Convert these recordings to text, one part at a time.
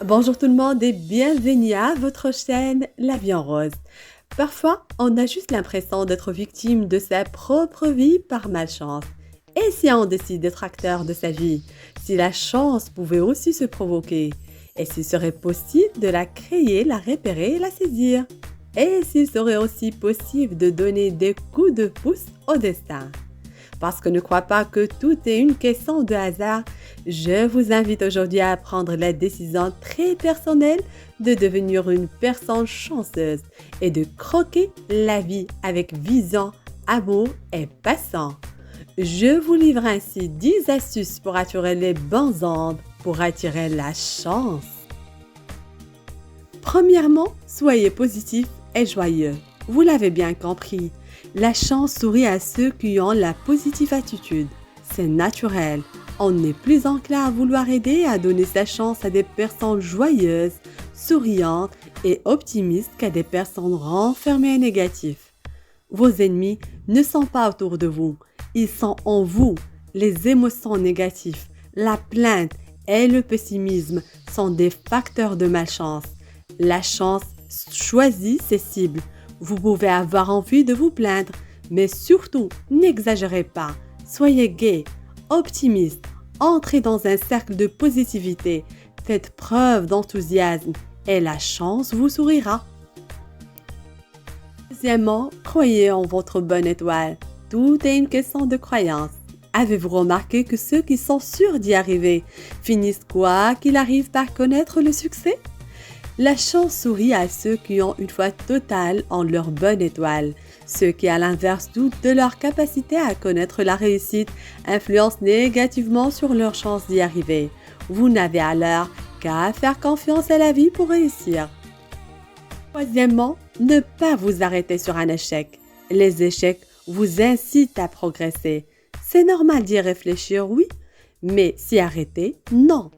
Bonjour tout le monde et bienvenue à votre chaîne La Vie en Rose. Parfois, on a juste l'impression d'être victime de sa propre vie par malchance. Et si on décide d'être acteur de sa vie, si la chance pouvait aussi se provoquer, et s'il serait possible de la créer, la repérer et la saisir, et s'il serait aussi possible de donner des coups de pouce au destin. Parce que ne crois pas que tout est une question de hasard, je vous invite aujourd'hui à prendre la décision très personnelle de devenir une personne chanceuse et de croquer la vie avec vision, amour et passion. Je vous livre ainsi 10 astuces pour attirer les bons ondes, pour attirer la chance. Premièrement, soyez positif et joyeux. Vous l'avez bien compris. La chance sourit à ceux qui ont la positive attitude. C'est naturel. On est plus enclin à vouloir aider et à donner sa chance à des personnes joyeuses, souriantes et optimistes qu'à des personnes renfermées et négatives. Vos ennemis ne sont pas autour de vous. Ils sont en vous. Les émotions négatives, la plainte et le pessimisme sont des facteurs de malchance. La chance choisit ses cibles. Vous pouvez avoir envie de vous plaindre, mais surtout, n'exagérez pas. Soyez gai, optimiste, entrez dans un cercle de positivité, faites preuve d'enthousiasme et la chance vous sourira. Deuxièmement, croyez en votre bonne étoile. Tout est une question de croyance. Avez-vous remarqué que ceux qui sont sûrs d'y arriver finissent quoi qu'il arrive par connaître le succès? La chance sourit à ceux qui ont une foi totale en leur bonne étoile. Ceux qui, à l'inverse, doutent de leur capacité à connaître la réussite influencent négativement sur leur chance d'y arriver. Vous n'avez alors qu'à faire confiance à la vie pour réussir. Troisièmement, ne pas vous arrêter sur un échec. Les échecs vous incitent à progresser. C'est normal d'y réfléchir, oui, mais s'y arrêter, non.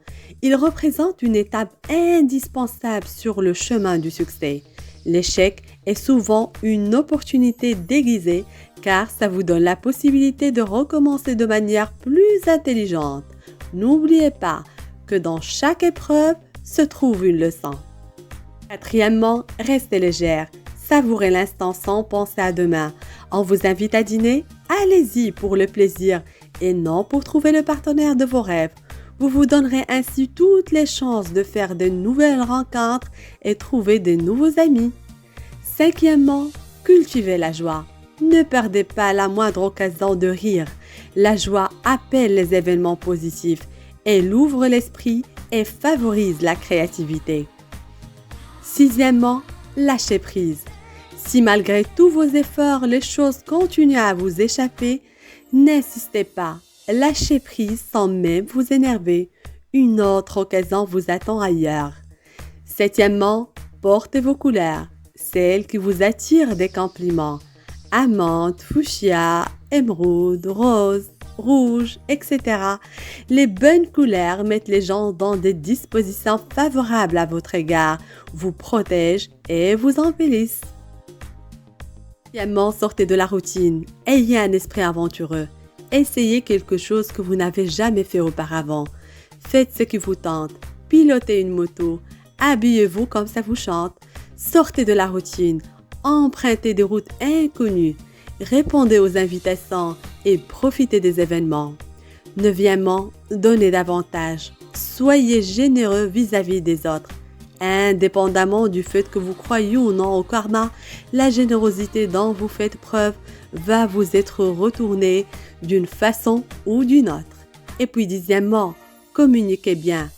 Il représente une étape indispensable sur le chemin du succès. L'échec est souvent une opportunité déguisée car ça vous donne la possibilité de recommencer de manière plus intelligente. N'oubliez pas que dans chaque épreuve se trouve une leçon. Quatrièmement, restez légère. Savourez l'instant sans penser à demain. On vous invite à dîner? Allez-y pour le plaisir et non pour trouver le partenaire de vos rêves. Vous vous donnerez ainsi toutes les chances de faire de nouvelles rencontres et trouver de nouveaux amis. Cinquièmement, cultivez la joie. Ne perdez pas la moindre occasion de rire. La joie appelle les événements positifs. Elle ouvre l'esprit et favorise la créativité. Sixièmement, lâchez prise. Si malgré tous vos efforts, les choses continuent à vous échapper, n'insistez pas. Lâchez prise sans même vous énerver. Une autre occasion vous attend ailleurs. Septièmement, portez vos couleurs, celles qui vous attirent des compliments. Amande, fuchsia, émeraude, rose, rouge, etc. Les bonnes couleurs mettent les gens dans des dispositions favorables à votre égard, vous protègent et vous embellissent. Septièmement, sortez de la routine. Ayez un esprit aventureux. Essayez quelque chose que vous n'avez jamais fait auparavant. Faites ce qui vous tente. Pilotez une moto. Habillez-vous comme ça vous chante. Sortez de la routine. Empruntez des routes inconnues. Répondez aux invitations et profitez des événements. Neuvièmement, donnez davantage. Soyez généreux vis-à-vis des autres. Indépendamment du fait que vous croyez ou non au karma, la générosité dont vous faites preuve va vous être retournée d'une façon ou d'une autre. Et puis dixièmement, communiquez bien.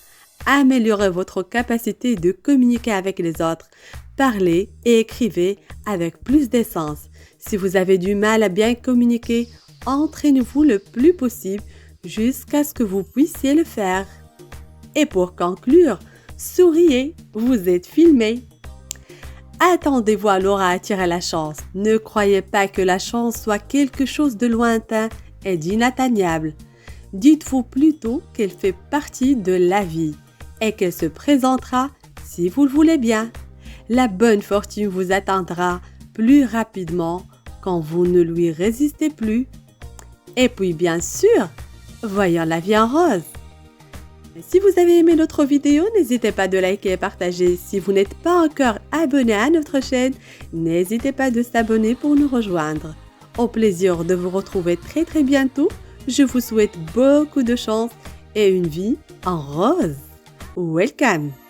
Améliorez votre capacité de communiquer avec les autres. Parlez et écrivez avec plus d'essence. Si vous avez du mal à bien communiquer, entraînez-vous le plus possible jusqu'à ce que vous puissiez le faire. Et pour conclure, souriez, vous êtes filmé. Attendez-vous alors à attirer la chance. Ne croyez pas que la chance soit quelque chose de lointain et d'inatteignable. Dites-vous plutôt qu'elle fait partie de la vie et qu'elle se présentera si vous le voulez bien. La bonne fortune vous atteindra plus rapidement quand vous ne lui résistez plus. Et puis bien sûr, voyons la vie en rose. Si vous avez aimé notre vidéo, n'hésitez pas de liker et partager. Si vous n'êtes pas encore abonné à notre chaîne, n'hésitez pas de s'abonner pour nous rejoindre. Au plaisir de vous retrouver très bientôt. Je vous souhaite beaucoup de chance et une vie en rose. Welcome!